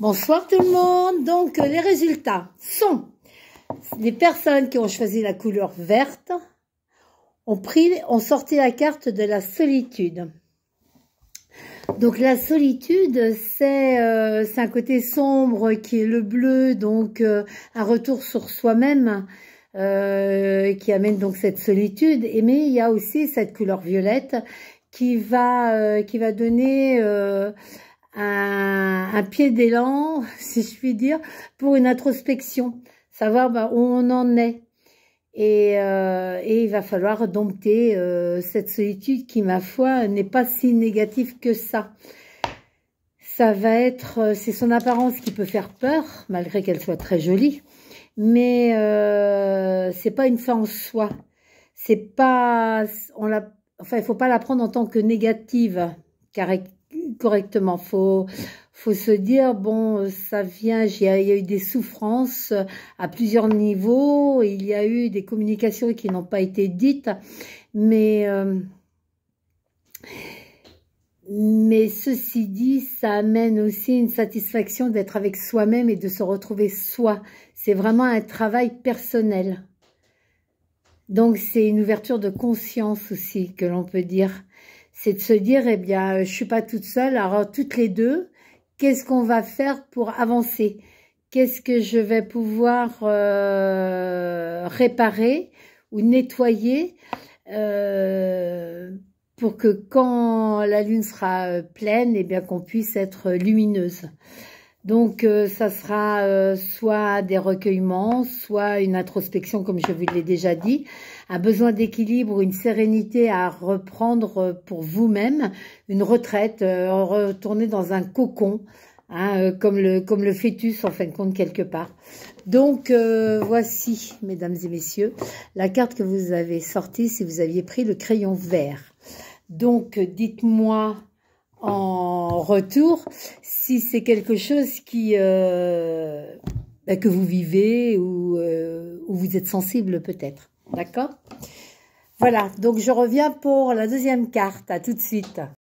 Bonsoir tout le monde. Donc les résultats sont les personnes qui ont choisi la couleur verte ont sorti la carte de la solitude. Donc la solitude, c'est un côté sombre qui est le bleu, donc un retour sur soi-même qui amène donc cette solitude. Mais il y a aussi cette couleur violette qui va donner un pied d'élan, si je puis dire, pour une introspection, savoir où on en est. Et il va falloir dompter cette solitude qui, ma foi, n'est pas si négative que ça. Ça va être, c'est son apparence qui peut faire peur, malgré qu'elle soit très jolie, mais c'est pas une fin en soi. C'est pas, enfin, il faut pas la prendre en tant que négative, correctement. Faut se dire, bon, ça vient, il y a eu des souffrances à plusieurs niveaux, il y a eu des communications qui n'ont pas été dites, mais ceci dit, ça amène aussi une satisfaction d'être avec soi-même et de se retrouver soi. C'est vraiment un travail personnel. Donc, c'est une ouverture de conscience aussi, que l'on peut dire. C'est de se dire, eh bien, je suis pas toute seule, alors toutes les deux, qu'est-ce qu'on va faire pour avancer? Qu'est-ce que je vais pouvoir réparer ou nettoyer pour que quand la lune sera pleine, eh bien, qu'on puisse être lumineuse. Donc, ça sera soit des recueillements, soit une introspection, comme je vous l'ai déjà dit, un besoin d'équilibre, une sérénité à reprendre pour vous-même, une retraite, retourner dans un cocon, hein, comme le fœtus, en fin de compte, quelque part. Donc, voici, mesdames et messieurs, la carte que vous avez sortie si vous aviez pris le crayon vert. Donc, dites-moi en retour si c'est quelque chose qui que vous vivez ou vous êtes sensible peut-être. D'accord? Voilà, donc je reviens pour la deuxième carte. À tout de suite.